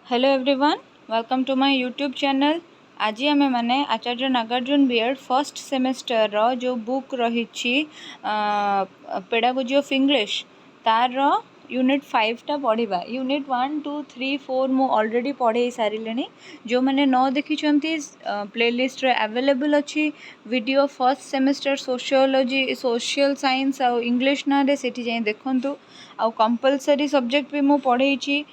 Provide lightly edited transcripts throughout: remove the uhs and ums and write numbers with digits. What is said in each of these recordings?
Hello everyone, welcome to my YouTube channel. आज आम मैंने Acharya Nagarjuna B Ed first semester रो जो बुक रही पेडागोजी ऑफ इंग्लिश तार यूनिट 5 पढ़ा। यूनिट 1 2 3 4 मु ऑलरेडी पढ़े सारे। जो मैंने न देखी प्लेलिस्ट रे अवेलेबल अच्छी video first semester sociology social science आ इंग्लिश ना से जाए देखु। आ कंपलसरी सब्जेक्ट भी मु पढ़े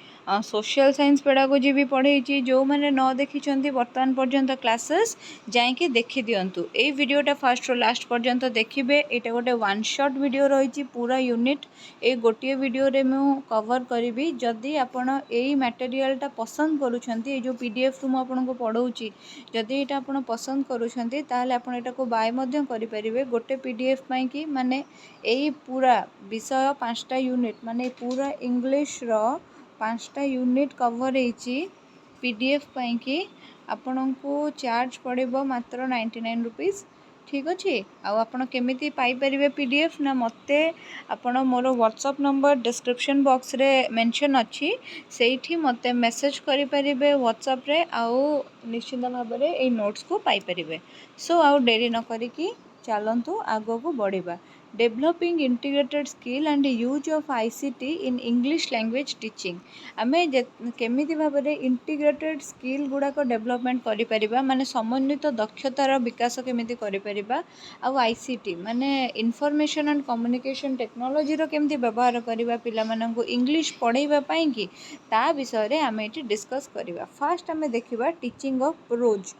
सोशल साइंस पेडागोजी भी पढ़े। जो मैंने न देखी बर्तमान पर्यंत क्लासेस जाइए देखी दिंतु। ये वीडियोटा फास्ट रो लास्ट पर्यंत देखिए। यहाँ गोटे वन शॉट वीडियो रही पूरा यूनिट ये गोटे वीडियो रे मु कवर करी। जदि आपण यही मटेरियलटा पसंद करुँच जो पीडीएफ रु आपको पढ़ाऊँगी जदि यहाँ आप पसंद करुँच आपड़ यहाँ को बाय करें गोटे पीडीएफ कि माने यही पूरा विषय 5टा यूनिट माने पूरा इंग्लिश रो 5टा यूनिट कवर होती पीडीएफ कि आपण को चार्ज पड़ो मात्र 99 रुपीज़। ठीक अच्छे। आपण केमिति पाइपर पीडीएफ ना मते आपण मोर व्हाट्सएप नंबर डिस्क्रिप्शन बॉक्स रे मेंशन अच्छी से मते मेसेज करि परिबे व्हाट्सएप रे आउ निश्चित भाव में ये नोट्स को पाइपर। सो आउ डेरी न करिकी चलतु आगो को बढ़िबा। Developing integrated skill and use of ICT in English language teaching आमे केमिति भाव में इंटीग्रेटेड स्किल गुड़ाक डेवलपमेंट करिपरिबा माने समन्वित दक्षतार विकास केमिति करिपरिबा आउ आईसीटी माने इनफॉरमेशन एंड कम्युनिकेशन टेक्नोलॉजी रो केमिति व्यवहार करिबा पिला माननकु इंग्लिश पढ़ाइबा पई कि ता विषय रे आमे एटी डिस्कस करिबा। फर्स्ट आमे देखिबा टीचिंग ऑफ प्रोज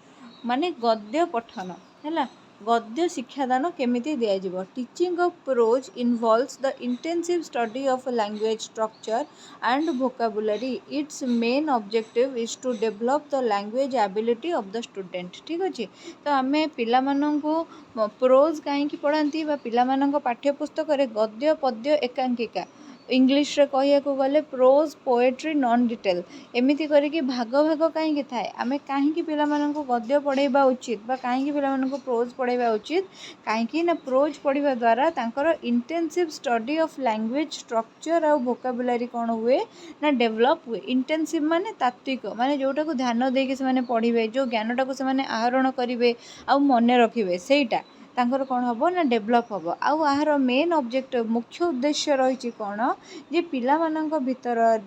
माने गद्य पठन हैला। गद्य शिक्षादान केमिति दिया जिवो। Teaching of prose involves the intensive study of language structure and vocabulary. Its main objective is to develop the language ability of the student. ठीक अच्छे। तो आमे पिला माननकु प्रोज कहीं पढ़ाती पिला माननक पाठ्यपुस्तक रे गद्य पद्य एकांकिका इंग्लिश रे कहया गले प्रोज पोएट्री नॉन डिटेल एमिति करिकी भाग भाग कहीं थाए। आमे कहीं पिला माननकु गद्य पढ़ाइबा उचित बा कहीं पिला माननकु प्रोज पढ़ाइबा उचित कहीं ना प्रोज पढ़ा द्वारा तांकर intensive study of language structure और वोकाबुलरी कौन हुए ना डेवलप हुए। इंटेंसिव माने तात्विक माने जोटा को ध्यान देके से माने पढ़िबे जो ज्ञानटा को से माने आहरण करिवे आ मने रखिबे सेटा तांकर कौन हम ना डेवलप हम। आहार मेन ऑब्जेक्टिव मुख्य उद्देश्य रही कौन जे पिला माननक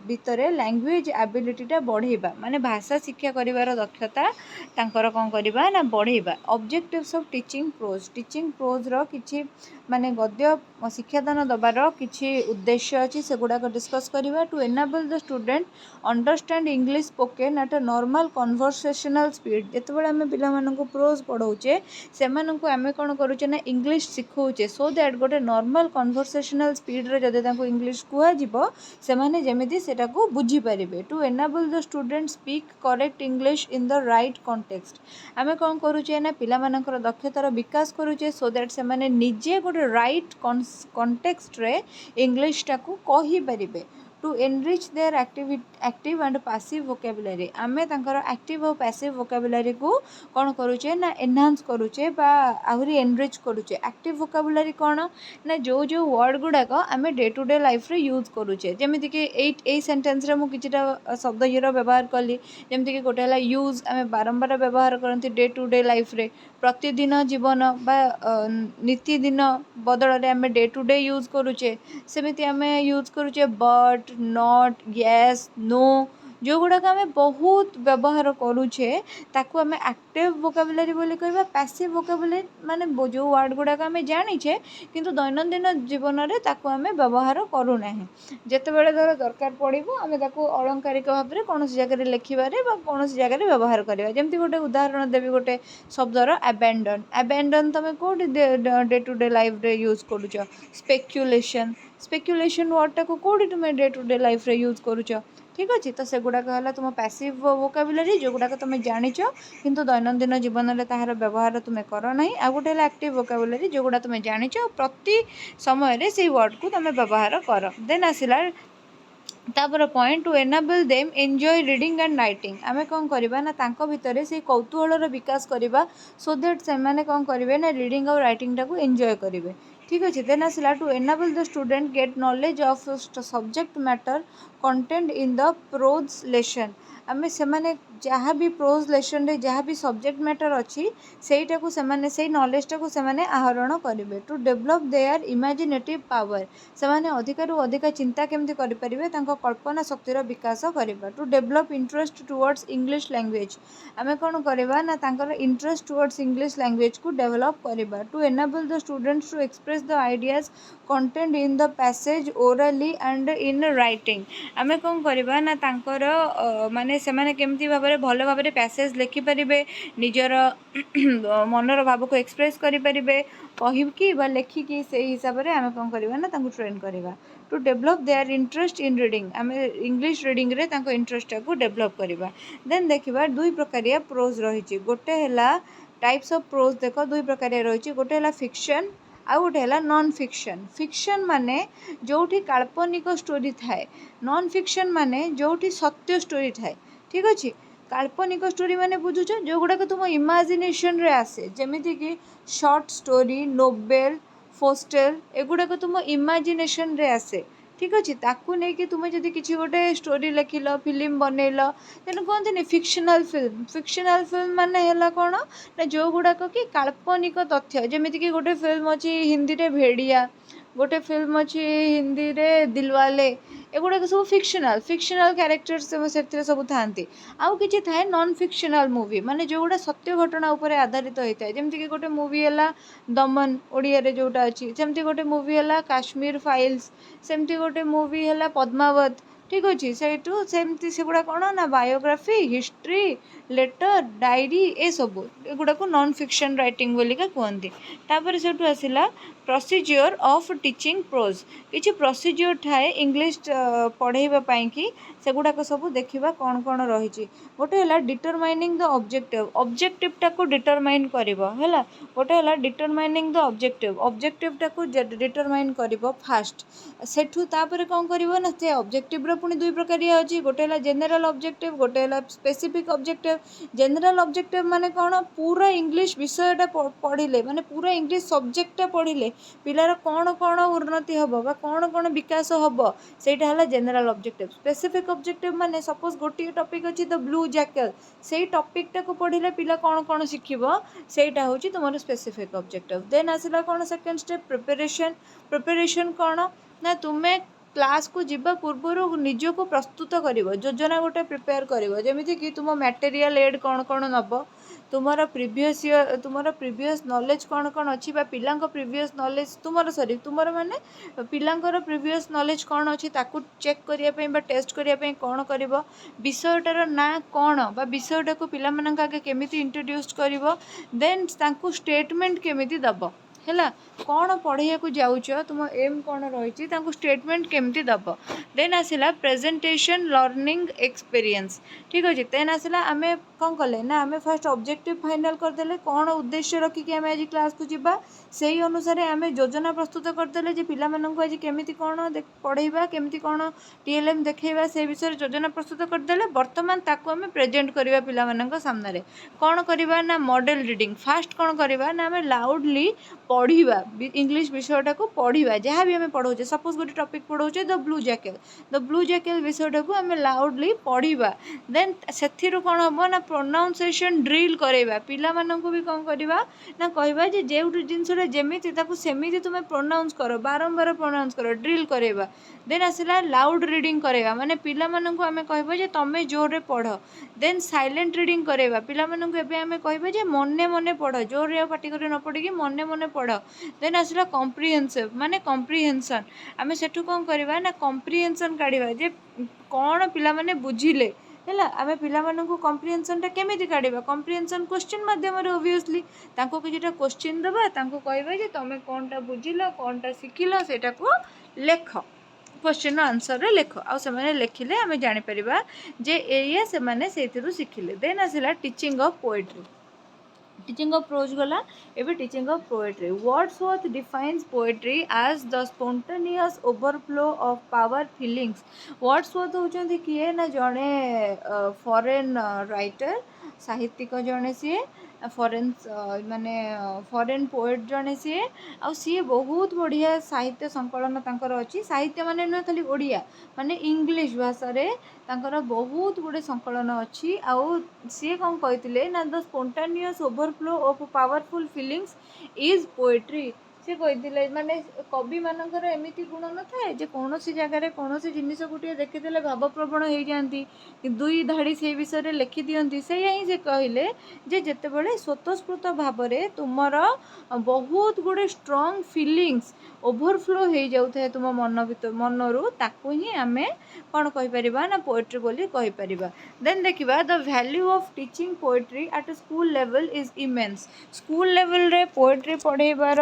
भितर लैंग्वेज एबिलिटीटा बढ़ेबा माने भाषा शिक्षा करिवार दक्षता तांकर कौन करबा ना बढ़ेबा। ऑब्जेक्टिव्स ऑफ टीचिंग प्रोज रो किछि माने गद्य शिक्षादान दबार किछि उद्देश्य अच्छी से गुड़ाक डिस्कस करिबा। To enable the student understand English spoken at a normal conversational speed. जेतेबेले आमे पिला माननकु प्रोज पढ़ाऊचे सेमाननकु आमे कौन करुचे ना इंग्लिश शिखौचे सो दैट गोटे नॉर्मल कन्वर्सेशनल स्पीड रे जदि तांको इंग्लिश कुआ जिवो सेमाने जेमिति सेटा को बुझी परिबे। To enable the student speak correct English in the right context आमे कौन करुचे ना पिला माननकर दक्षतार विकास करुचे सो दैट सेमाने निजे गोटे राइट कॉन्टेक्स्ट रे इंग्लिश टाकू कहि परिबे। To enrich their active and passive vocabulary आमे तांकर एक्टिव और पैसिव वोकाबुलरी को कौन करुचे ना एनहांस करुचे बा आहुरी एनरिच करुचे। एक्टिव वोकाबुलरी कौन ना जो जो वर्ड गुड़ाक आमे डे टू डे लाइफ रे यूज करुचे जेमिति कि एई सेंटेंस रे मु किछिटा शब्द यर व्यवहार कली जेमिति कि गोटे हला यूज आमे बारंबार व्यवहार करंती डे टू डे लाइफ रे प्रतिदिन जीवन बा नीतिदिन बदल रे आमे डे टू डे यूज करुचे सेमिति आमे यूज करुचे बट नॉट येस नो जो गुड़ाक आमे बहुत व्यवहार करुचे ताकू आमे एक्टिव वोकाबुलरी बोली कहबा। पैसिव वोकाबुलरी माने जो वर्ड गुड़ाक आमे जानिछे किंतु दैनंदिन जीवन रे ताकू आमे व्यवहार करू नाही। जेतेबेले धर दरकार पड़िबो आमे ताकू अलंकारिक भाव रे कोनोसी जगह रे लिखिबारे बा कोनोसी जगह रे व्यवहार करिबा। जेमति गोटे उदाहरण देबी गोटे शब्दर अबैंडन तमे कोडी डे टू डे लाइफ रे यूज करूछ। स्पेक्युलेशन वर्ड टाकू कोडी तुमे डे टू डे लाइफ रे यूज करूछ। ठीक अच्छे। तो से गुड़ाक है तुम पैसिव वोकाबुलरी जो गुड़ाक तुम जानिच किंतु दैनंदिन जीवन में ताहार व्यवहार तुम कर ना। आ गोटे एक्टिव वोकाबुलरी जो गुड़ा तुम जानिच प्रति समय से वर्ड को तुम व्यवहार कर। देन आसला तापर point two enable them enjoy reading and writing आमे कौन करबा ना तांको भितरे से कौतूहलर विकास करबा सो दैट से माने कौन करेंगे ना रीडिंग और राइटिंग टाको एंजॉय करेंगे। ठीक अच्छे। देन आसला to enable the student get knowledge of subject matter content in the prose lesson आमे सेमाने जहाँ भी प्रोज लेसन रे जहाँ भी सब्जेक्ट मैटर अच्छी सेटा को सेमाने से नॉलेजटा को सेमाने आहरण करेंगे to develop their imaginative power सेमाने अधिकारु अधिक चिंता केमती करि परिबे तांको कल्पना शक्तिर विकास करबा to develop interest towards English language आमे कोन करबा ना तांकर इंटरेस्ट टुवर्ड्स इंग्लिश लैंग्वेज को डेवलप करबा to enable the students to express the ideas content in the passage orally and in writing आमे कोन करबा ना तांकर माने सेमाने केमती भाबरे भलो भाबरे पैसेज लिखि परिबे निजर मनर भाव को एक्सप्रेस करि परिबे कहिकी बा लेखिकी से हिसाब से आम कौन करवा ना तांको ट्रेन करवा to develop their interest in reading आम इंग्लिश रीडिंग रे तांको इंटरेस्ट को डेवलप करवा देन देखिबा दुई प्रकारिया प्रोज रही गोटे है टाइप्स ऑफ प्रोज देख दुई प्रकारिया रही गोटे है फिक्शन आउ गोटे है नॉन फिक्शन फिक्शन माने जोठी काल्पनिक स्टोरी थाए नॉन फिक्शन माने जोठी सत्य स्टोरी थाए ठीक अच्छे काल्पनिक स्टोरी माने बुझुछ जो गुड़ाक तुम इमेजिनेशन रे आसे जेमिति कि शॉर्ट स्टोरी नोवेल फोस्टेल एगुड़ाक तुम इमेजिनेशन रे आसे ठीक अच्छे ताकू नहीं कि तुम्हें जदि किसी गोटे स्टोरी लिखिल फिल्म बनइल तेणु कहते फिक्शनल फिल्म माने है कौन ना जो गुड़ाक कि काल्पनिक तथ्य जमीती कि गोटे फिल्म अच्छी हिंदी रे भेड़िया गोटे फिल्म अच्छी हिंदी रे दिलवाले एगुड़ाक सब फिक्शनल कैरेक्टर्स से सब था आउ कि थाए नॉन फिक्शनल मूवी माने जो गुड़ा सत्य घटना उपर आधारित होता है जमीती कि गोटे मूवी है दमन ओडिया रे जोटा अच्छी सेमती गोटे मूवी है काश्मीर फाइल्स सेमती गोटे मूवी है पद्मावत ठीक अच्छे सेमती से गुड़ा कौन ना बायोग्राफी हिस्ट्री लेटर डायरी ए सब एगुड़ा को नॉन फिक्शन राइटिंग बोलिका कहते तापर से आसला प्रोसीजर ऑफ टीचिंग प्रोज किसी प्रोसीजर थाए इंग्लिश पढ़ाई कि सेगुड़ाक सब देखा कौन कौन रही गोटे है डिटरमाइनिंग द ऑब्जेक्टिव टाको डिटरमाइन कर गोटे है डिटरमाइनिंग द ऑब्जेक्टिव टाको डिटरमाइन कर फास्ट सेठू तापर कौन कर ना से ऑब्जेक्टिव पुणी दुई प्रकार अच्छी गोटे है जेनेराल ऑब्जेक्टिव गोटे है स्पेसिफिक ऑब्जेक्टिव जेनेराल ऑब्जेक्टिव माने कौन पूरा इंग्लिश विषयटा पढ़िले माने पूरा इंग्लिश सब्जेक्टटा पढ़िले पिलार कौन कौन उन्नति हम बा कौन कौन विकास हम सेटा है जेनेराल ऑब्जेक्टिव स्पेसिफिक ऑब्जेक्टिव माने सपोज गोटे टॉपिक अच्छी द ब्लू जैकेल से टॉपिकटा को पढ़िले पिला कौन कौन शिखिबो सेटा होची तुमर स्पेसिफिक ऑब्जेक्टिव देन आसला कौन सेकंड स्टेप प्रिपरेशन कौन ना तुम्हें क्लास को जीवा पूर्व निज को प्रस्तुत कर योजना गोटे प्रिपेयर कर जमीती कि तुम मटेरियल एड कौन कौन नब तुमर प्रीवियस नॉलेज कौन कौन अच्छी पिला प्रीवियस नॉलेज तुमर सॉरी तुमर माने पिलांकर प्रीवियस नॉलेज कौन अच्छी ताकू चेक करने टेस्ट करने कौन कर विषयटार ना कौन बा विषयटा को पिला आगे केमिति इंट्रोड्यूस कर देन तांकू स्टेटमेंट केमिति दब है कौन पढ़ाई को जाऊच तुम एम कौन रही स्टेटमेंट केमती दब देन आसला प्रेजेंटेशन लर्निंग एक्सपीरियंस ठीक अच्छे देन आसला आम कौन कले ना आम फास्ट ऑब्जेक्टिव फाइनल करदे कौन उद्देश्य रखिकी आम आज क्लास को जीवा से ही अनुसार आम योजना प्रस्तुत करदे पिला आज केमिति कौन पढ़ेबा केमिति कौन टीएलएम देखा से विषय योजना प्रस्तुत करदे बर्तमान ताकू आम प्रेजेंट करवा पिला सामने कौन करवा ना मॉडल रीडिंग फास्ट कौन करवा ना आम लाउडली पढ़ा इंग्लिश विषयटा को पढ़ा जहाँ भी आम पढ़ाऊे सपोज गोटे टॉपिक पढ़ाऊे द ब्लू जैकेल विषयटा को आम लाउडली पढ़ा देन से कौन हम ना प्रोनाउंसिएशन ड्रिल करवा पिला भी कौन करवा ना कहवा जो जिनसा जमीती सेमती तुम प्रोनाउंस कर बारंबार प्रोनाउंस कर ड्रिल करवा देन आसला लाउड रीडिंग करवा माने पिला आम कहवा तुम जोर पढ़ देन साइलेंट रीडिंग करवा पिला आम कहवा मने मने पढ़ जोर पाटी कर न पढ़ी मने मने पढ़ देन आसला कम्प्रिहेंसिव माने कम्प्रिहेंशन आम सेठू कौन करवा ना कम्प्रिहेंशन काढ़ा जे कौन पिला माने बुझिले है आम पिला कम्प्रिहेंशनटा केमिति काढ़ा कम्प्रिहेंशन क्वेश्चन मध्यम ओबियसली किछिटा क्वेश्चन दबा कहवा जे तुम कौनटा बुझिल कौनटा शिखिल सेटा को लेख क्वेश्चन आंसर रे लेख आ से लिखिले आम जापर जे एरिया से शिखिले देन आसला teaching of poetry teaching of prose गला एबे teaching of poetry Wordsworth defines poetry as the spontaneous overflow of power feelings Wordsworth होचंती किए ना जड़े फॉरेन राइटर साहित्यिक जड़े सी फरेन माने फरेन पोएट जड़े सी सी बहुत बढ़िया साहित्य संकलन तांकर अच्छी साहित्य माने नुह खाली ओडिया माने इंग्लिश भाषा रे तांकर बहुत गुड़े संकलन अच्छी आउ सी कौन कहते ना the spontaneous overflow of powerful feelings is poetry सी कहते माने कवि मानकर एमिति गुण न थाए जे कौन सी जगार कौन सी जिनिस गोटे देखीदे भावप्रवण हो जाती दुई धाड़ी से विषय रे लिखि दियंती से ही से कहले जे जेतेबेले स्वतःस्फूर्त भाव में तुमर बहुत गुड़े स्ट्रॉन्ग फीलिंग्स ओवरफ्लो हो जाए तुम मन भीतर मनरू ताकू ही आम कौन कहीपर ना पोएट्री बोली कहीपर देन देखा the value of teaching poetry at school level is immense school level रे पोएट्री पढ़ेबार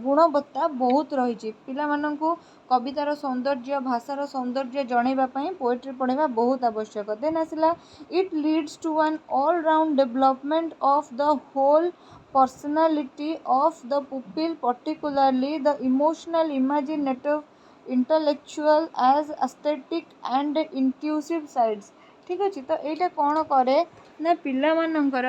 गुणवत्ता बहुत रही पिलामानंकु कवितार सौंदर्य भाषार सौंदर्य जनवाई पोएट्री पढ़ेबा बहुत आवश्यक देन आसला it leads to an all round development of the whole personality of the pupil, particularly the emotional, imaginative, intellectual as aesthetic and intuitive sides. ठीक अच्छे तो यहाँ कौन करे ना पिला मानकर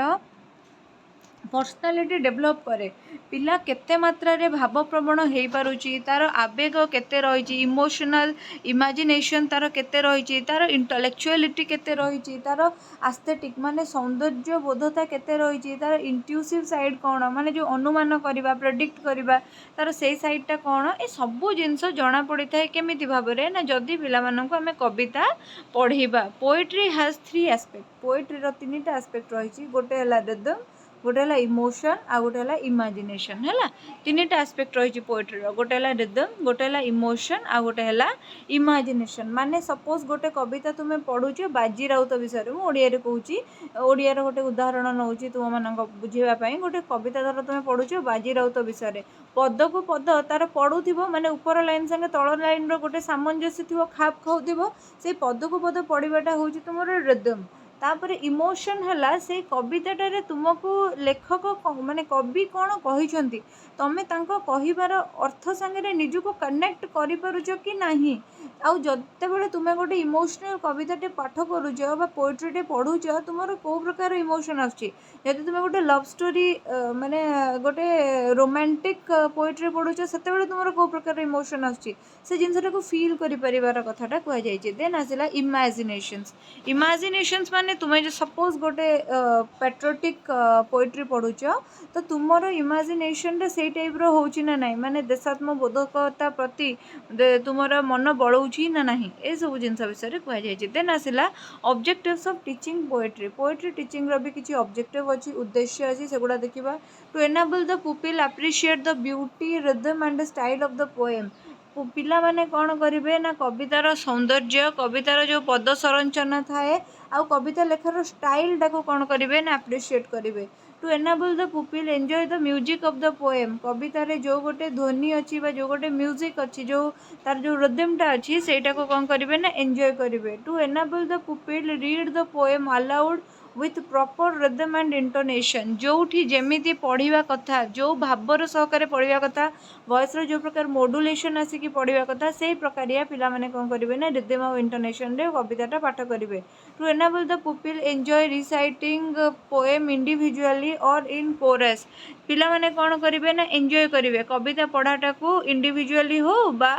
पर्सनालीटी डेभलप करे पिला केते मात्रा रे भावप्रवण हो पारुची तार आवेग केते रही इमोशनल इमेजिनेशन तार केते रही तार इंटेलेक्चुअलिटी केते रही तार आस्थेटिक माने सौंदर्य बोधता केते रही तार इंट्यूसिव साइड कौन माने जो अनुमान करवा प्रेडिक्ट करवा तार से साइडटा कौन ए सबू जिनस जना पड़ी था केमिति भाव में ना जदि पिलामानंकु आमे कविता पढ़ेबा पोएट्री हैज 3 एस्पेक्ट पोएट्री रो 3टा एस्पेक्ट रही गोटे है रिदम गोटे है इमोशन आ गोटे है इमेजिनेशन है 3टा एस्पेक्ट रही पोएट्री गोटे है रिदम गोटे है इमोशन आ गोटे है इमेजिनेशन माने सपोज गोटे कविता तुम्हें पढ़ुच बाजी राउत विषय में ओडिया कहूँ ओडिया गोटे उदाहरण नौ तुम मान बुझापी गोटे कविता धर तुम्हें पढ़ुच बाजी राउत विषय पद को पद तार पढ़ुव माने ऊपर लाइन संगे तल लाइन गोटे सामंजस्य थी खाप खाऊ से पद को पद पढ़ाटा हूँ तुम रिदम तापर इमोशन है से कविताटारे तुमको लेखक माने कवि कौन कही तमें कहबार अर्थ सांगे निजको कनेक्ट करुच कि नहीं आउ जते बेले तुम्हें गोटे इमोशनल कविताटे पाठ करुच पोएट्रीटे पढ़ुच तुम कौ प्रकार इमोशन आदि तुम्हें गोटे लव स्टोरी माने गोटे रोमांटिक पोएट्री पढ़ुच से तुम कौ प्रकार इमोशन आसे जिनसा को फील कर कथाटा कहुई देन आसला इमेजिनेशंस इमेजिनेशंस माने तुम्हें जो सपोज गोटे पैट्रियोटिक पोएट्री पढ़ुच तो तुमर इमेजिनेशन रे से टाइप रो होची ना नहीं माने देशात्मबोधकता प्रति तुमर मन बड़ौची ना नहीं ए सब जिनस विषय कहुई देन आसला objectives of teaching poetry poetry teaching रो भी किसी ऑब्जेक्टिव अच्छी उद्देश्य अच्छी सेगुड़ा देखा to enable the pupil appreciate the beauty rhythm and style of the poem पिला माने कौन करेंगे ना कवितार सौंदर्य कवितार जो पद संरचना थाए आउ कविता लेखार स्टाइल टाक कौन करेंगे ना एप्रिशिएट करेंगे to enable the pupil enjoy the music of the poem कवितार जो गोटे ध्वनि अच्छी जो गोटे म्यूजिक अच्छी जो तार जो रिदमटा अच्छी सेटा को कौन करेंगे ना एंजॉय करेंगे to enable the pupil read the poem aloud with proper rhythm and intonation जोठी जेमिति पढ़िबा कथा जो भावर सहकारे पढ़िबा कथा वॉइस रो जो प्रकार मॉड्यूलेशन आसिकी पढ़िबा कथा से प्रकारिया पिला माने कोन करिवे ना रिदम और इंटोनेशन रे कविताटा पाठ करिवे to enable the pupil enjoy reciting poem individually और इन कोरस पिला माने कोन करिवे ना एंजॉय करिवे कविता पढ़ाटा को इंडिविजुअली हो बा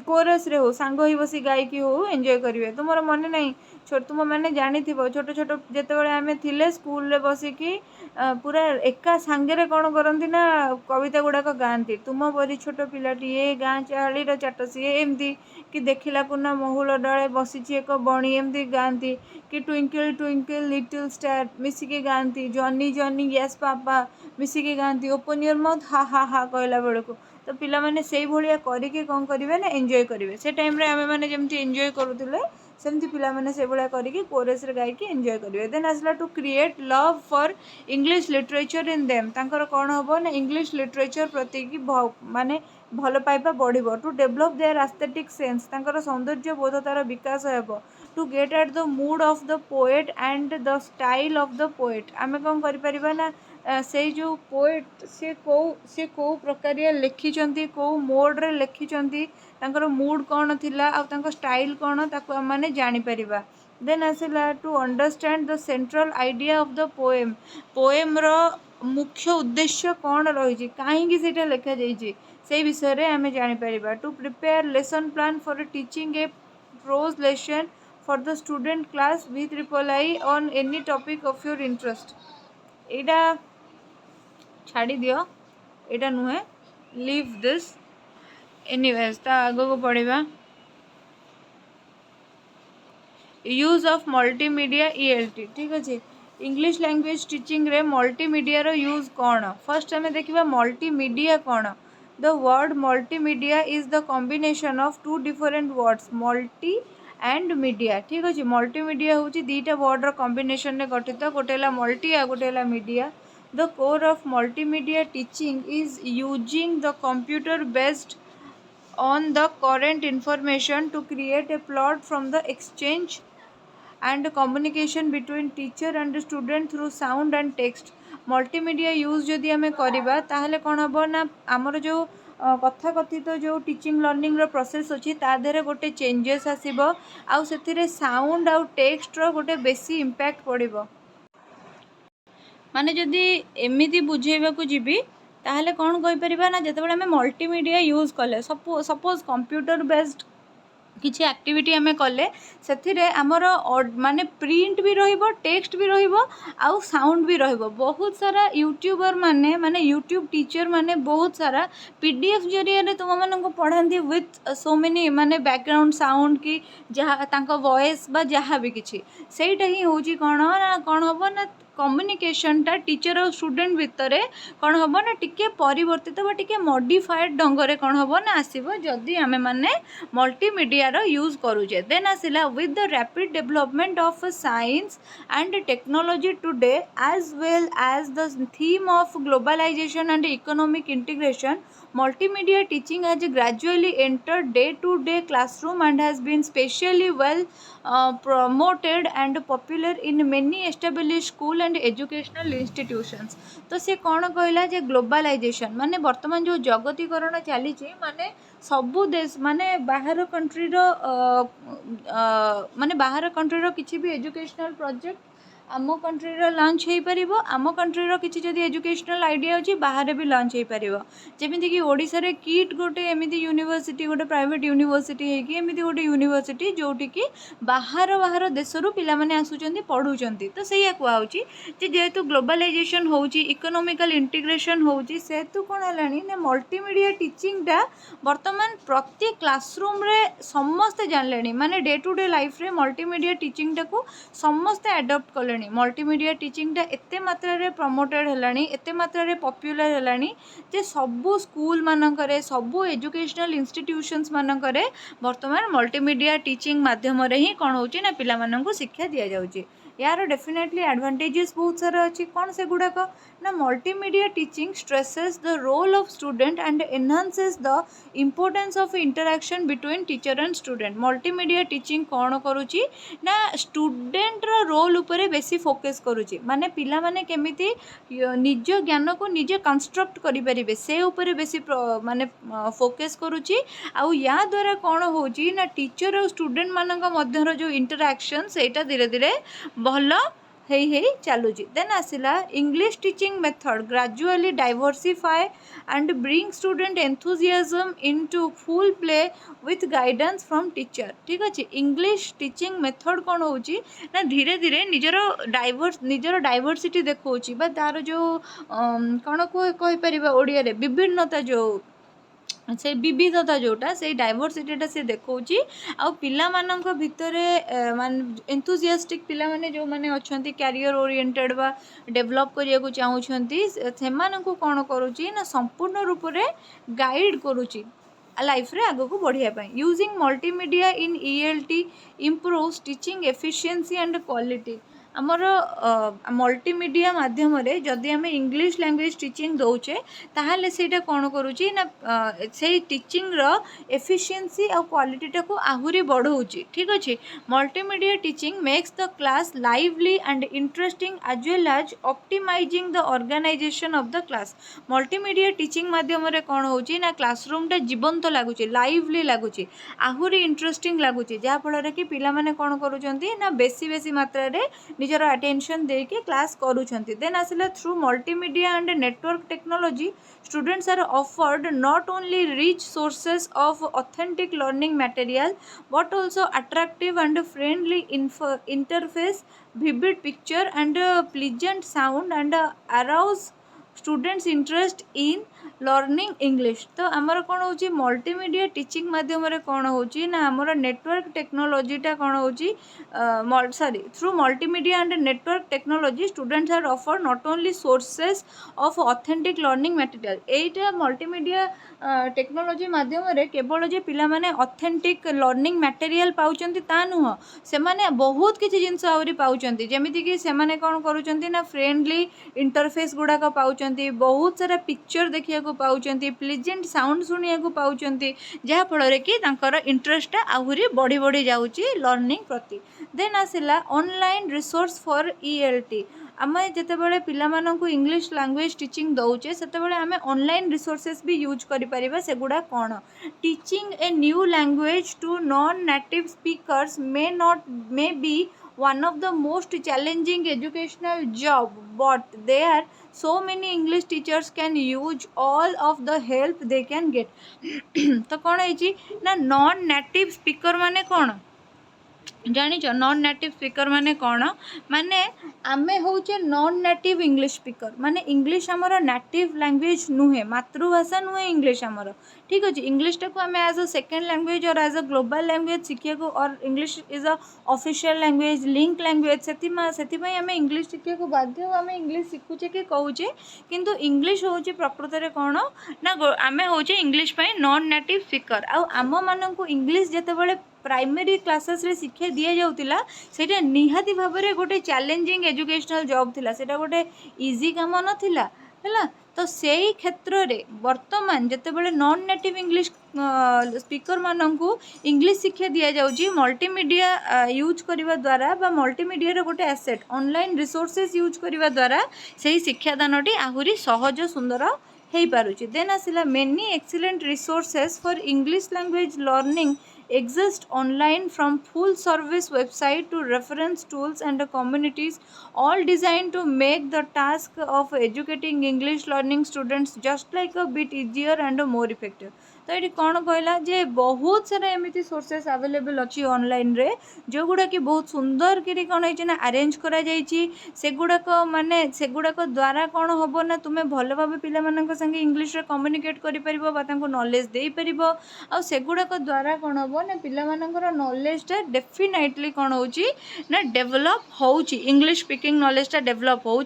कोरस रे हो सांग ही बसी गायकी हो एंजॉय करिवे तुमर मन नहीं छोट तुम मैंने जानी छोट छोट जितेबाला आम थे स्कूल रे बसिकी पूरा एका सांगे कौन करती ना कविता गुड़ाक गाँती तुम परी छोट पिलाटी गाँ चाड़ी चाट सी एमती कि देखला ना महुल डाले बसी एक बणी एमती गाँती कि ट्विंकल ट्विंकल लिटिल स्टार मिसिकी गाँती जनी जनी यस पापा मिसिकी गाँती open your mouth ha ha हा कहला बेलू तो पिला माने से भाया करके कौन करेंगे ना एंजॉय करेंगे से टाइम आम मैंने जमी एंजॉय करूँ सेमती पिला माने से भाया करके कोरस रे गायकी एंजॉय करेंगे देन आसला to create love for English literature in them तांकर कौन हम ना इंग्लिश लिटरेचर प्रति की माने भल पाइबा बढ़िबो to develop their aesthetic sense तांकर सौंदर्य बोधतार विकास हेबो to get at the mood of the poet and the style of the poet आमे कौन करि परिबा ना से जो पोएट से कौ प्रकारिया लिखिचंती कौ मोड रे लिखिचंती तांकर मूड कौन थिला आ तांकर स्टाइल कौन ताको हम माने जानि परिबा देन आसला to understand the central idea of the poem poem रो मुख्य उद्देश्य कौन रही कहीं लिखा जाइए से विषय आम जापर। To prepare lesson plan for teaching a prose lesson for the student class V III on any topic of your interest. यहाँ छाड़ी दियो, यहाँ नुहे, लीव दिस। एनीवेज ता आग को पढ़ा यूज ऑफ मल्टीमीडिया ELT। ठीक अच्छे, इंग्लिश लैंग्वेज टीचिंग रे मल्टीमीडिया रो यूज कौन। फर्स्ट आम देखा मल्टीमीडिया कौन। The word multimedia is the combination of two different words multi and media. ठीक अच्छे, मल्टीमीडिया हूँ दीटा वर्ड रो कॉम्बिनेशन रे गठित, गोटे है मल्टी आ गोटे है media. The core of multimedia teaching is using the computer based on the current information to create a plot from the exchange and communication between teacher and student through sound and text। Multimedia use जदि आम करवा ताहले कौन हम ना आमर जो कथा कथित जो टीचिंग लर्निंग रो प्रोसेस अच्छी तादेह गोटे चेंजेस आसब आउ से साउंड आउ टेक्स्ट रो गोटे बेसी इम्पैक्ट पड़ो। माने जदि एमिति बुझेबा को जीवी ताहले कौन कहीपर ना जिते आम मल्टीमीडिया यूज कले सपोज कंप्यूटर बेस्ड किसी एक्टिविटी आम कले से आमर माने प्रिंट भी रहिबो, टेक्स्ट भी रहिबो, आउ साउंड भी रहिबो। बहुत सारा यूट्यूबर माने माने यूट्यूब टीचर माने बहुत सारा PDF जरिए तुम मानक पढ़ाती विथ सो मेनी माने बैकग्राउंड साउंड कि जहाँ तांको वॉइस बा जहाँ भी किसी सेटा ही हूँ कौन हम ना कम्युनिकेशनटा टीचर और स्टूडेंट भितर कौन हम ना टिके परिवर्तित टिके मॉडिफाइड ढंग कौन हम ना आसब जदि आम मैंने मल्टीमीडिया यूज करुचे। देन आसला with the rapid development of science and technology today as well as the theme of globalisation and economic integration multimedia teaching has gradually entered day-to-day classroom and has been specially well promoted and popular in many established school and educational institutions। तो से कौन कहला जे globalisation माने वर्तमान जो जगतीकरण चली माने सबू देश माने बाहर कंट्री रो माने बाहर कंट्री रो किसी भी एजुकेशनल प्रोजेक्ट आम कंट्री लॉन्च हो पार, आम कंट्री किसी जदि एजुकेशनल आइडिया अच्छी बाहर भी लॉन्च हो पार। जमीक ओडिशा रे किट गोटे एमती यूनिवर्सिटी गोटे प्राइवेट यूनिवर्सिटी होगी एमती गोटे यूनिवर्सिटी जोटिकी बाहर बाहर देशरू पिला माने आसुचंती पढ़ुचंती। तो सैया कहूँ जेहेतु ग्लोबलाइजेशन होची इकोनॉमिकल इंटीग्रेशन होची सेतु कौन है ना मल्टीमीडिया टीचिंगटा वर्तमान प्रति क्लासरूम रे समस्ते जानले माने डे टू डे लाइफ रे मल्टीमीडिया टीचिंगटा को समस्ते एडप्ट कले। मल्टीमीडिया टीचिंगटा एते मात्रा रे प्रमोटेड हेलानी एते मात्रा रे पॉपुलर हेलानी जे सबू स्कूल मानकरे सबू एजुकेशनल इंस्टीट्यूशंस मानकरे वर्तमान मल्टीमीडिया टीचिंग माध्यम रे ही कौन होची ना पिला माननकु शिक्षा दिया जाउची। यार डेफिनेटली एडवांटेजेस बहुत सारा अच्छी कौन से गुड़ाक ना multimedia teaching stresses the role of student and enhances the importance of interaction between teacher and student. Multimedia teaching कौन करुची ना स्टूडेंट रो रोल उपरे बेसी फोकस करुची माने पिला माने केमिति निज ज्ञान को निजे कंस्ट्रक्ट करि परिबे से उपरे बेसी माने फोकस करुची। आउ या द्वारा कौन होची ना टीचर और स्टूडेंट मानक मध्यर जो इंटरैक्शन सेटा धीरे धीरे भल हे चलुची। देन आसला English teaching method gradually diversify and bring student enthusiasm into full play with guidance from teacher. ठीक अच्छे, इंग्लिश टीचिंग मेथड कौन होची ना धीरे धीरे निजर डाइवर्सिटी देखौची बा तार जो कौन कहि परिबा ओडिया रे विभिन्नता जो से विविधता जोटा से डाइवर्सिटीटा से देखौची आउ पिला मानक भितरे माने एंथुजियास्टिक पिला माने जो माने अछंती कैरियर ओरिएंटेड बा डेवलप करिया को चाहउछंती से मानक कोन करूची ना संपूर्ण रूप रे गाइड करूची लाइफ रे आगो को बढ़िया पाई। Using multimedia in ELT improves teaching efficiency and quality. आमर मल्टीमीडिया माध्यम रे जदि आम इंग्लिश लैंग्वेज टीचिंग दौचे ताहले सेटा कौन करुची ना से टीचिंग रो एफिशिएंसी और क्वालिटीटा को आहुरी बढ़ाऊँगी। ठीक अच्छे, multimedia teaching makes the class lively and interesting as well as optimising the organisation of the class. Multimedia teaching माध्यम रे कौन होची ना क्लासरूमटा जीवंत लगुच लाइवली लगुच आहुरी इंटरेस्टिंग लगुच जहाँफल कि पिला माने कौन करुचंती ना बेसी बेसी मात्रा रे निजर अटेंशन देके क्लास करूछंती। देन आसिला through multimedia and network technology students are offered not only rich sources of authentic learning material but also attractive and friendly interface, vivid picture and pleasant sound and arouse students interest in learning English. तो आमर कौन हो multimedia teaching मध्यम कौन हो आमर network टेक्नोलॉजीटा कौन हो sorry through multimedia and network technology students are offer not only sources of authentic learning material. एटा मल्टीमीडिया टेक्नोलॉजी मध्यम केवल जे पिला माने ऑथेंटिक लर्निंग मटेरियल पाउचंती ता नुह से माने बहुत किसी जिनस आउरी पाउचंती जेमिति कि से माने कौन करूचंती ना फ्रेंडली इंटरफेस गुड़ाक पाउचंती, बहुत सारा पिक्चर देखिया पाउचंती, प्लीजेंट साउंड शुणिया पाउचंती जहाँ फल कि तांकर इंटरेस्ट आहुरी बढ़ी बढ़ी जाउची लर्निंग प्रति। देन आसिला ऑनलाइन रिसोर्स फॉर ELT। आम जितेबाला पिलामानंकु इंग्लिश लैंग्वेज टीचिंग दौचे सेतेबाला आमे ऑनलाइन रिसोर्सेस भी यूज करि परिबा। सेगुडा कौन teaching a new language to non native speakers may be one of the most challenging educational job, but there so many English teachers can use all of the help they can get। तो कौन है ना non native speaker माने कौन जानिच non native speaker माने कौन माने आमे होचे नॉन नेटिव इंग्लिश स्पीकर माने इंग्लिश आमर नेटिव लैंग्वेज नुहे, मातृभाषा नुहे इंग्लिश आमर। ठीक अच्छे इंग्लिश टाक आम एज अ सेकेंड लैंग्वेज और एज अ ग्लोबल लैंग्वेज शिखा को और English is a official language link language से आम इंग्लिश शिखा बाध्य आम इंग्लिश शिखुचे कि कहूचे किंतु इंग्लिश हूँ प्रकृत में कौन ना आम हूँ इंग्लिश नॉन नेटिव स्पीकर। आम मानक इंग्लिश जितेबाला प्राइमरी क्लासेस रे शिक्षा दि जाउतिला सेटा निहाती भाव में गोटे चैलेंजिंग एजुकेशनल जॉब थिला, सेटा गोटे इजी काम नथिला हैला। तो सेही क्षेत्र रे वर्तमान जितेबाला नॉन नेटिव इंग्लिश स्पीकर मानकु इंग्लिश शिक्षा दि जाउची मल्टीमीडिया यूज करने द्वारा बा मल्टीमीडिया रो गोटे एसेट ऑनलाइन रिसोर्सेस यूज करने द्वारा सेही शिक्षादानटी आहुरी सहज सुंदर हो पारुची। देन आसिला many excellent resources for English language learning exist online from full service website to reference tools and communities, all designed to make the task of educating English learning students just like a bit easier and more effective। तो ये कौन कहला जे बहुत सारा एमती sources available अच्छी online रे जो गुड़ा कि बहुत सुंदर कि कौन है अरेंज करा सेगुड़ाक माने सेगुड़ाक द्वारा कौन हम ना तुम्हें भल भाव पिला संगे इंग्लिश रे कम्युनिकेट कर नॉलेज दे पार आ सेगुड़ाक द्वारा कौन हम ना पिला नॉलेजटा डेफिनेटली कौन हो डेभलप हो इंग्लिश स्पीकिंग नॉलेजटा डेभलप हो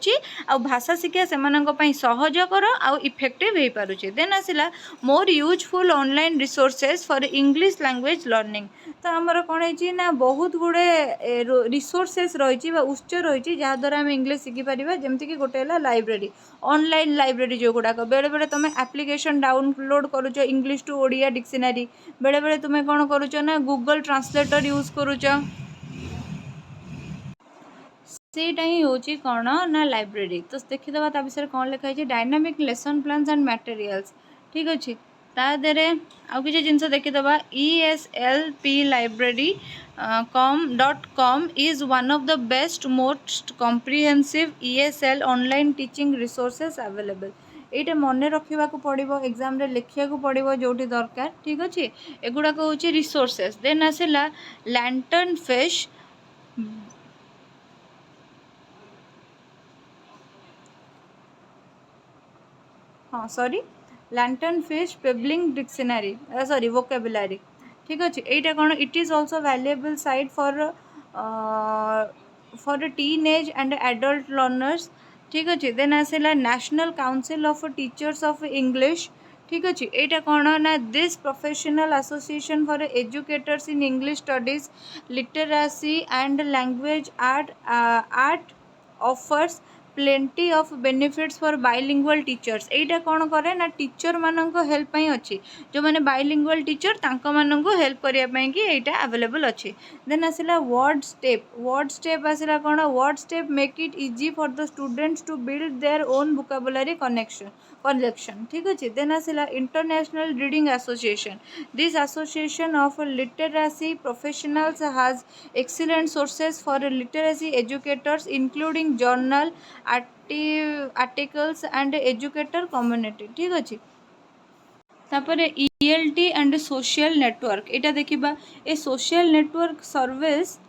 भाषा शिक्षा से सहजकर आउ इफेक्टिव हो पारुछि। देन आसिला more useful online resources for English language learning. तो आमर कौन है ना बहुत गुड़े रिसोर्सेस रही उत्स रही जहाँद्वारा आम इंग्लिश शिखिपर जमीक गोटे लाइब्रेरी ऑनलाइन लाइब्रेरी जो गुड़ाक बेले बेले तुम एप्लिकेशन डाउनलोड करुच इंग्लिश टू ओडिया डिक्शनरी बेले बेले तुम कौन करुच ना गूगल ट्रांसलेटर यूज करुच सेटा ही हूँ कौन ना लाइब्रेरी। तो देखीदे ता विषय कौन लिखाई dynamic lesson plans and materials. ठीक अच्छे तादे आउ कि जिनस देखीदे ESLP library .com is one of the best most comprehensive ESL online teaching resources available। एटा मन रखा पड़ो एग्जाम रे लिखा पड़ो जो दरकार। ठीक अच्छे एगुड़ाक हूँ रिसोर्सेस। देन आसला लैंटर्न फिश हाँ sorry lantern fish pebbling dictionary sorry vocabulary. ठीक अच्छे यहाँ कौन it is also valuable site for teenage and adult learners. ठीक अच्छे देन आसला National Council of Teachers of English. ठीक अच्छे यहाँ कौन ना this professional association for educators in English studies literacy and language art offers plenty of benefits for bilingual teachers. यहाँ कौन करे ना टीचर मानक हेल्प अच्छी जो मैंने बाइलिंगुअल टीचर तांको मानक हेल्प करने कि यहाँ अवेलेबल अच्छी। देन आसला वर्ड स्टेप आसला कौन word step make it easy for the students to build their own vocabulary collection ठीक अच्छे देन आसला International Reading Association this association of literacy professionals has excellent sources for literacy educators including journal articles and educator community ठीक अच्छे तापर ELT and social network एटा देखिबा ए social network service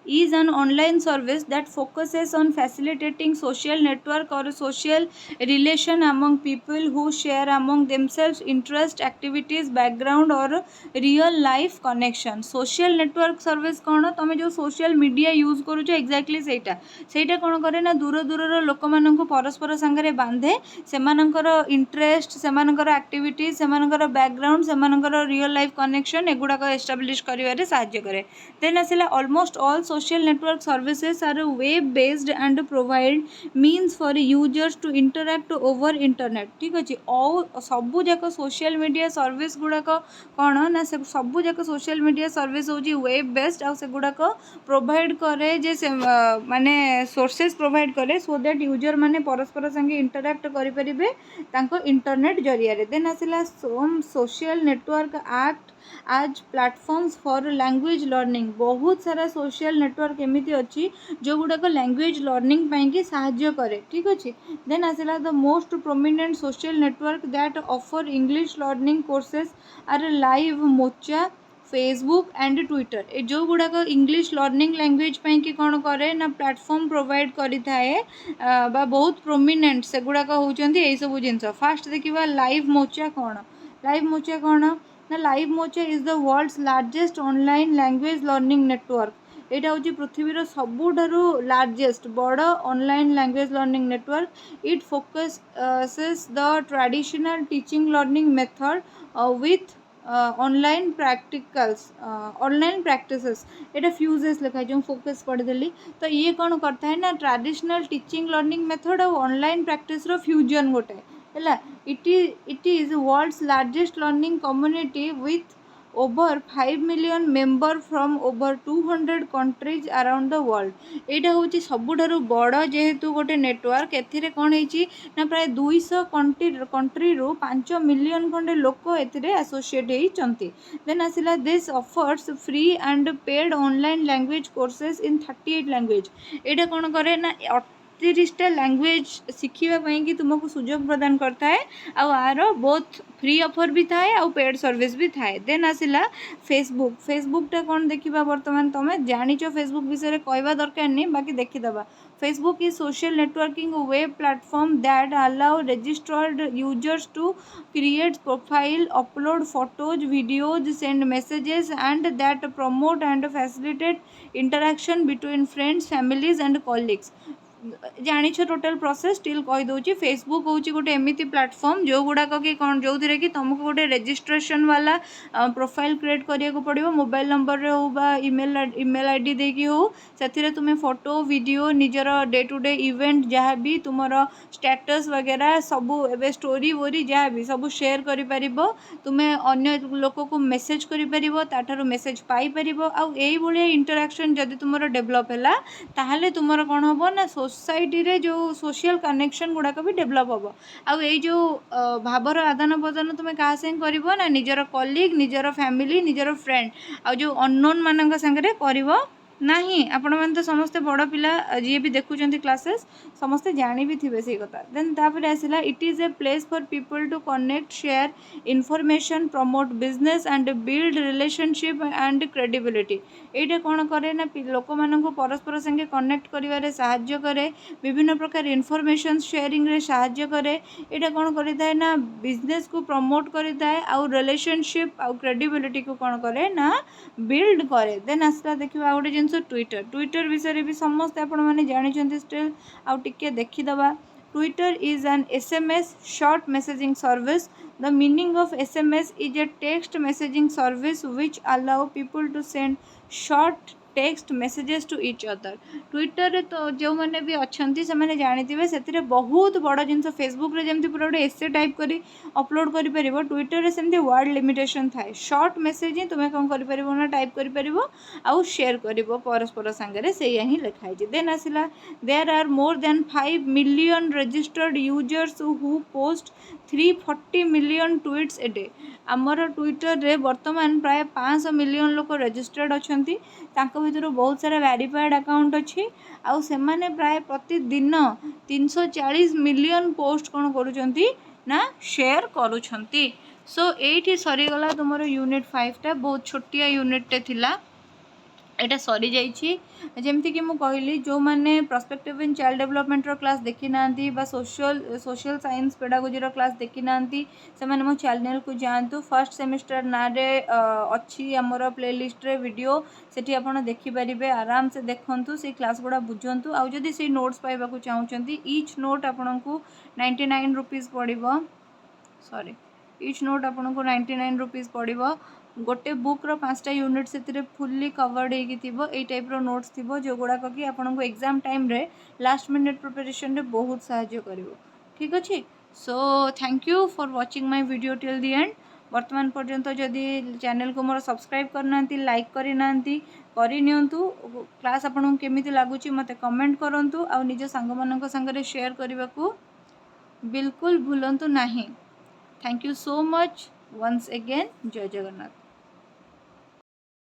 is an online service that focuses on facilitating social network or social relation among people who share among themselves interest activities background or real life connection social network service कौन तुम जो social media use करुच exactly सेटा कौन करे ना दूर दूर लोक मान परस्पर सांगे बांधे सेमानकर इंटरेस्ट सेमानकर एक्टिविटीज सेमानकर बैकग्राउंड सेमानकर रियल लाइफ कनेक्शन एगुड़ाक एस्टाब्लिश करिवारे साहाय्य करे देन आसला almost all social network services are web based and provide means for users to interact over internet ठीक अच्छे और सबू जाक सोशल मीडिया सर्विस गुड़ाक कौन ना सबू जाक सोशल मीडिया सर्विस होची वेब बेस्ड आ से गुड़ाक प्रोवाइड करे जे माने सोर्सेस प्रोवाइड करे सो दैट यूजर माने परस्पर संगे इंटरैक्ट करि परिबे तांको इंटरनेट जरिया रे देन आसिला सोम सोशल नेटवर्क एक्ट आज प्लेटफॉर्म्स फॉर लैंग्वेज लर्निंग बहुत सारा सोशल नेटवर्क एमती अच्छी जो गुड़ाक लैंग्वेज लर्निंग पाई साहाय्य करे ठीक अच्छे देन आसला the most prominent social network that offer English learning courses are Livemocha Facebook and Twitter ए जो गुड़ाक इंग्लिश लर्निंग लैंग्वेज पाई कि कौन करे ना प्लेटफॉर्म प्रोवाइड करि थाए बा बहुत प्रोमिनेंट से गुड़ाक होचंती एई सब जिंस फास्ट देखिबा लाइव मोचा कौन ना Livemocha is the world's largest online language learning network एटा होची पृथ्वीर सबुठारु लार्जेस्ट बड़ online language learning network it focuses the traditional teaching learning method with online practices एटा फ्यूजेस लिखा जो फोकस पढ़देली तो ये कौन करता है ना ट्रेडिशनल टीचिंग लर्निंग मेथड और ऑनलाइन प्रैक्टिस रो फ्यूजन गोटे है it is world's largest learning community with over 5 million member from over 200 countries around the world एटा हूँ सबुठारु बड़ जेहेतु गोटे नेटवर्क एथिरे कौन होइछि ना प्राय 200 कंट्री रू 5 मिलियन खंडे लोक एथिरे एसोसिएट होइछंती देन आसिला this offers free and paid online language courses in 38 language एटा कौन करे ना 38टा लैंग्वेज शिखापी कि तुमको सुजोग प्रदान करता है आर बोथ फ्री ऑफर भी थाए आ पेड सर्विस भी थाए देन आसिला फेसबुकटा कौन देखा बर्तमान तुम जानिच फेसबुक विषय कहवा दरकार नहीं बाकी देखीदबा Facebook is social networking web platform that allow registered users to create profile, upload photos, videos, send messages and that promote and facilitate interaction between friends, families and colleagues. जानिछ टोटल प्रोसेस स्टिल कही दूची Facebook हूँ गोटे एमती platform जो गुड़ाक कि कौन जो थी कि तुमको गोटे रजिस्ट्रेशन वाला प्रोफाइल क्रिएट करिया पड़ो मोबाइल नंबर रे हो बा ईमेल आईडी देकी हो से तुम्हें फोटो वीडियो निजर डे टू डे इवेंट जहाँ भी तुम स्टेटस वगैरह सबू एवं स्टोरी वोरी जहाँ भी सब शेयर कर तुम्हें अन्य लोक को मेसेज कर मेसेज पाइपर आउ इंटराक्शन जदि तुम डेभलप है ताहले तुम कौन हम ना सोसाइटी रे जो सोशल कनेक्शन गुड़ाक भी डेभलप हम आउ जो भावर आदान प्रदान तुम्हें क्या संग कर ना निजर कलीग निजर फैमिली निजर फ्रेंड आउ जो अननोन मान संगे कर नहीं आपण मैंने तो समस्ते बड़ पिला जी भी देखुं क्लासेस समस्ते जानी भी थे से कथा देन तापर आसला it is a place for people to connect share information promote business and build relationship and credibility एटा कौन करे ना लोक मान परस्पर संगे कनेक्ट करिवारे साहाय्य करे विभिन्न प्रकार इनफॉरमेशन शेयरिंग रे साहाय्य करे एटा कौन करिताय ना बिजनेस को प्रमोट करिताय आउ रिलेशनशिप आउ क्रेडिबिलिटी को कौन करे ना बिल्ड करे देन आसला देखिबा गोटे जिन ट्विटर विषय भी समस्ते आपण मैंने जानी स्टिल आउ टिके देखीदबा Twitter is an SMS short messaging service the meaning of SMS is a text messaging service which allow people to send short text messages to each other. Twitter रे तो जो मैंने भी अच्छी से जानी से बहुत बड़ जिन फेसबुक रे जमी पूरा गोटे एसे टाइप करी अपलोड कर ट्विटर रे सेमती वर्ड लिमिटेशन थाए शॉर्ट मेसेज ही तुम्हें कौन कर टाइप कर आउ शेयर कर परस्पर सांगे से ही लिखाई। देन आसला there are more than 5 million registered users who post 340 million tweets a day. आमर ट्विटर रे वर्तमान प्राय 500 मिलियन लोक रजिस्टर्ड अच्छा भर बहुत सारा वेरीफाइड अकाउंट अच्छी आउ से प्राय प्रतिदिन 340 मिलियन पोस्ट कौन करुँच ना शेयर करुँच। सो ये सरीगला तुम यूनिट 5 टा बहुत छोटिया यूनिटे थिला एटा सरी जाइए। जमती कि कहली जो मैंने perspective in child development class देखी ना सोशल साइंस पेडागोजी क्लास देखी ना से मो चैनल को जातु फर्स्ट सेमिस्टर ना अच्छी आमर प्ले लिस्ट रे वीडियो सेठी आपण देखिपारे आराम से देखु से क्लास गुड़ा बुझंतु आउ जदि से नोट्स पाइबा चाहूँगी ईच नोट आपण को 99 रुपीज़ पड़ो सॉरी ईच नोट आपण को 99 रुपीज़ पड़ो। गोटे बुक्र 5टा यूनिट से फुल्ली कवर्ड होगी टाइप नोट्स थी जो गुड़ाक कि आपको एग्जाम टाइम रे लास्ट मिनिट प्रिपरेशन रे बहुत साहाय्य कर। ठीक अच्छे। So thank you for watching my video till the and. वर्तमान पर्यंत जदि चैनल को मोर सब्सक्राइब करना लाइक करना करनियंतु क्लास आपको केमी लगुच मत कमेंट करूँ आ निज सांग मान संगे शेयर करने को बिल्कुल भूलु नहीं। Thank you so much once again. जय जगन्नाथ।